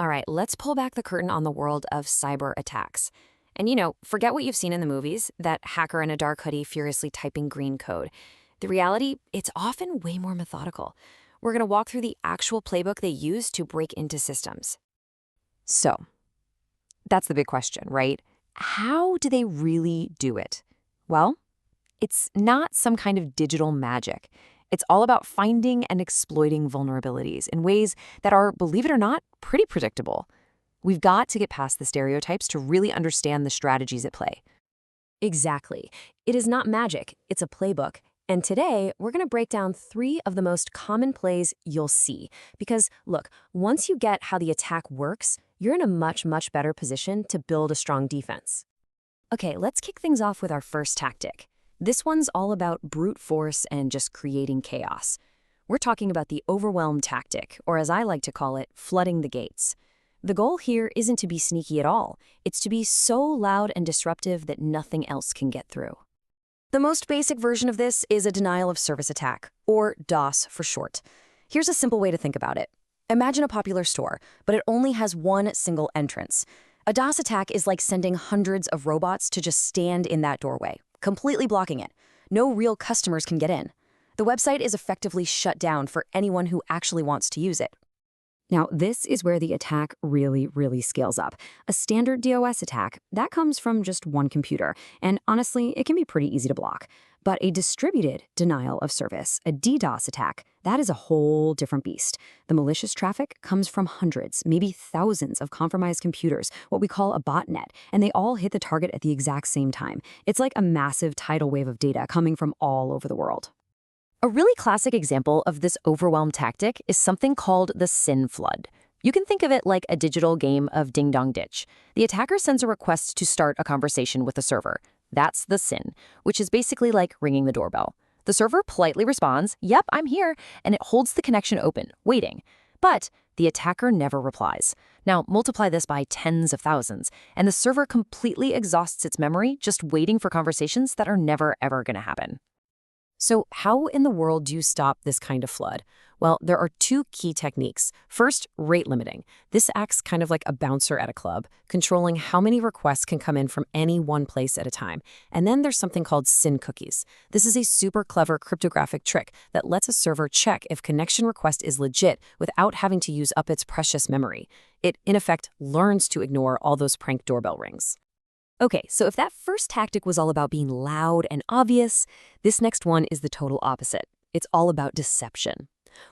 All right, let's pull back the curtain on the world of cyber attacks. And forget what you've seen in the movies, that hacker in a dark hoodie furiously typing green code. The reality, it's often way more methodical. We're going to walk through the actual playbook they use to break into systems. So, that's the big question, right? How do they really do it? Well, it's not some kind of digital magic. It's all about finding and exploiting vulnerabilities in ways that are, believe it or not, pretty predictable. We've got to get past the stereotypes to really understand the strategies at play. Exactly. It is not magic, it's a playbook. And today, we're going to break down 3 of the most common plays you'll see. Because, look, once you get how the attack works, you're in a much, much better position to build a strong defense. Okay, let's kick things off with our first tactic. This one's all about brute force and just creating chaos. We're talking about the overwhelm tactic, or as I like to call it, flooding the gates. The goal here isn't to be sneaky at all. It's to be so loud and disruptive that nothing else can get through. The most basic version of this is a denial of service attack, or DOS for short. Here's a simple way to think about it. Imagine a popular store, but it only has one single entrance. A DOS attack is like sending hundreds of robots to just stand in that doorway, completely blocking it. No real customers can get in. The website is effectively shut down for anyone who actually wants to use it. Now, this is where the attack really scales up. A standard DOS attack, that comes from just one computer, and honestly, it can be pretty easy to block. But a distributed denial of service, a DDoS attack, that is a whole different beast. The malicious traffic comes from hundreds, maybe thousands of compromised computers, what we call a botnet, and they all hit the target at the exact same time. It's like a massive tidal wave of data coming from all over the world. A really classic example of this overwhelm tactic is something called the SYN flood. You can think of it like a digital game of ding-dong ditch. The attacker sends a request to start a conversation with the server. That's the SYN, which is basically like ringing the doorbell. The server politely responds, "Yep, I'm here," and it holds the connection open, waiting. But the attacker never replies. Now, multiply this by tens of thousands, and the server completely exhausts its memory just waiting for conversations that are never, ever going to happen. So how in the world do you stop this kind of flood? Well, there are 2 key techniques. First, rate limiting. This acts kind of like a bouncer at a club, controlling how many requests can come in from any one place at a time. And then there's something called SYN cookies. This is a super clever cryptographic trick that lets a server check if connection request is legit without having to use up its precious memory. It, in effect, learns to ignore all those prank doorbell rings. Okay, so if that first tactic was all about being loud and obvious, this next one is the total opposite. It's all about deception.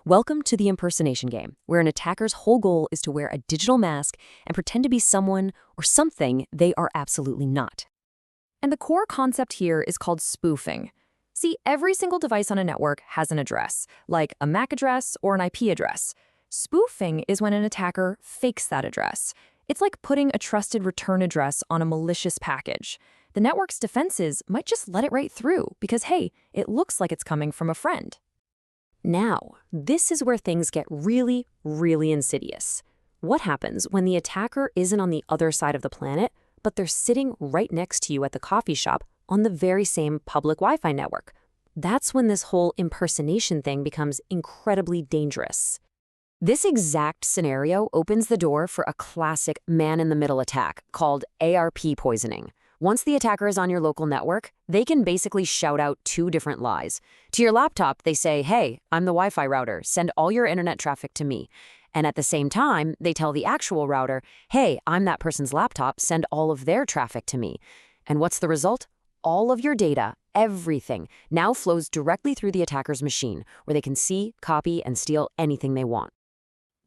Welcome to the impersonation game, where an attacker's whole goal is to wear a digital mask and pretend to be someone or something they are absolutely not. And the core concept here is called spoofing. See, every single device on a network has an address, like a MAC address or an IP address. Spoofing is when an attacker fakes that address. It's like putting a trusted return address on a malicious package. The network's defenses might just let it right through because, hey, it looks like it's coming from a friend. Now, this is where things get really insidious. What happens when the attacker isn't on the other side of the planet, but they're sitting right next to you at the coffee shop on the very same public Wi-Fi network? That's when this whole impersonation thing becomes incredibly dangerous. This exact scenario opens the door for a classic man-in-the-middle attack called ARP poisoning. Once the attacker is on your local network, they can basically shout out 2 different lies. To your laptop, they say, "Hey, I'm the Wi-Fi router. Send all your internet traffic to me." And at the same time, they tell the actual router, "Hey, I'm that person's laptop. Send all of their traffic to me." And what's the result? All of your data, everything, now flows directly through the attacker's machine, where they can see, copy, and steal anything they want.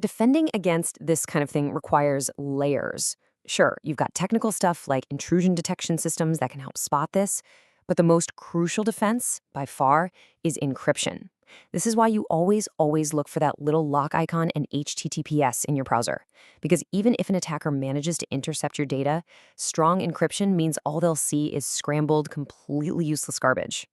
Defending against this kind of thing requires layers. Sure, you've got technical stuff like intrusion detection systems that can help spot this, but the most crucial defense, by far, is encryption. This is why you always look for that little lock icon and HTTPS in your browser. Because even if an attacker manages to intercept your data, strong encryption means all they'll see is scrambled, completely useless garbage.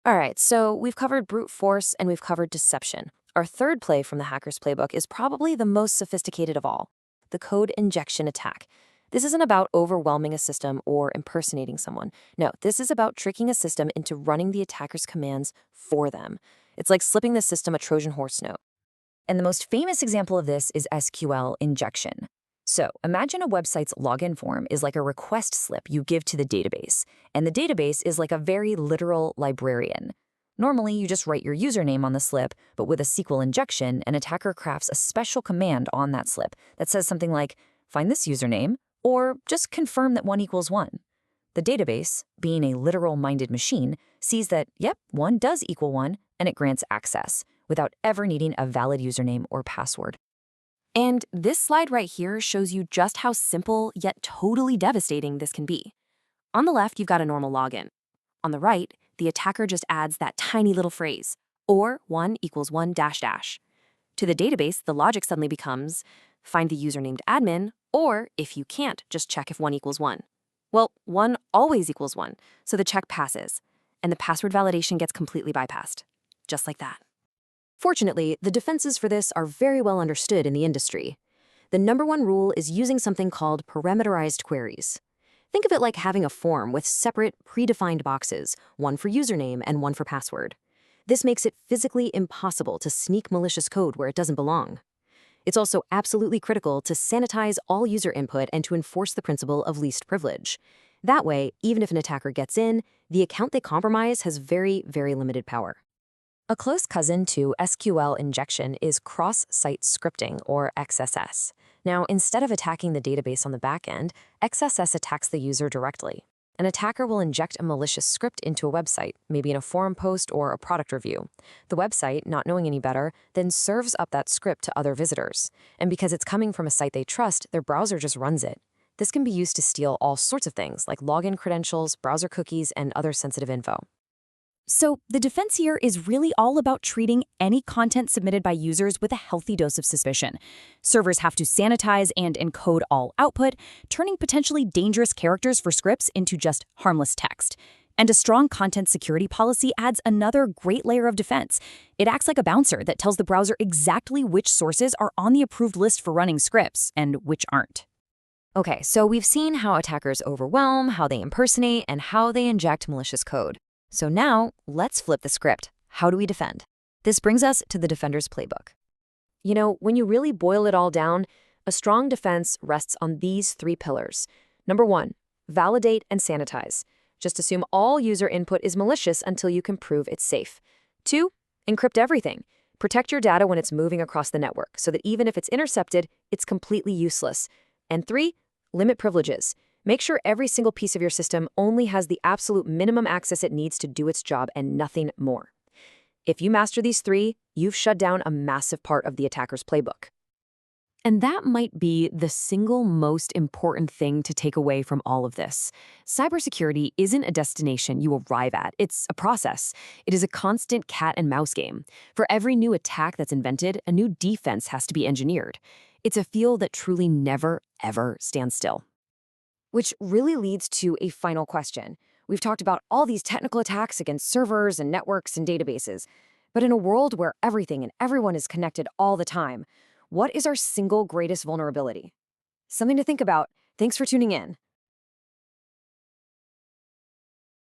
All right, so we've covered brute force and we've covered deception. Our third play from the hacker's playbook is probably the most sophisticated of all, the code injection attack. This isn't about overwhelming a system or impersonating someone. No, this is about tricking a system into running the attacker's commands for them. It's like slipping the system a Trojan horse note. And the most famous example of this is SQL injection. So imagine a website's login form is like a request slip you give to the database, and the database is like a very literal librarian. Normally, you just write your username on the slip, but with a SQL injection, an attacker crafts a special command on that slip that says something like, find this username, or just confirm that 1 equals 1. The database, being a literal-minded machine, sees that, yep, 1 does equal 1, and it grants access, without ever needing a valid username or password. And this slide right here shows you just how simple yet totally devastating this can be. On the left, you've got a normal login. On the right, the attacker just adds that tiny little phrase, or 1 equals 1 dash dash. To the database, the logic suddenly becomes, find the user named admin, or if you can't, just check if 1 equals 1. Well, 1 always equals 1, so the check passes, and the password validation gets completely bypassed. Just like that. Fortunately, the defenses for this are very well understood in the industry. The #1 rule is using something called parameterized queries. Think of it like having a form with separate, predefined boxes, one for username and one for password. This makes it physically impossible to sneak malicious code where it doesn't belong. It's also absolutely critical to sanitize all user input and to enforce the principle of least privilege. That way, even if an attacker gets in, the account they compromise has very, very limited power. A close cousin to SQL injection is cross-site scripting, or XSS. Now, instead of attacking the database on the back end, XSS attacks the user directly. An attacker will inject a malicious script into a website, maybe in a forum post or a product review. The website, not knowing any better, then serves up that script to other visitors. And because it's coming from a site they trust, their browser just runs it. This can be used to steal all sorts of things, like login credentials, browser cookies, and other sensitive info. So the defense here is really all about treating any content submitted by users with a healthy dose of suspicion. Servers have to sanitize and encode all output, turning potentially dangerous characters for scripts into just harmless text. And a strong content security policy adds another great layer of defense. It acts like a bouncer that tells the browser exactly which sources are on the approved list for running scripts and which aren't. Okay, so we've seen how attackers overwhelm, how they impersonate, and how they inject malicious code. So now, let's flip the script. How do we defend? This brings us to the defender's playbook. You know, when you really boil it all down, a strong defense rests on these 3 pillars. #1, validate and sanitize. Just assume all user input is malicious until you can prove it's safe. 2, encrypt everything. Protect your data when it's moving across the network so that even if it's intercepted, it's completely useless. And 3, limit privileges. Make sure every single piece of your system only has the absolute minimum access it needs to do its job and nothing more. If you master these 3, you've shut down a massive part of the attacker's playbook. And that might be the single most important thing to take away from all of this. Cybersecurity isn't a destination you arrive at. It's a process. It is a constant cat and mouse game. For every new attack that's invented, a new defense has to be engineered. It's a field that truly never, ever stands still. Which really leads to a final question. We've talked about all these technical attacks against servers and networks and databases. But in a world where everything and everyone is connected all the time, what is our single greatest vulnerability? Something to think about. Thanks for tuning in.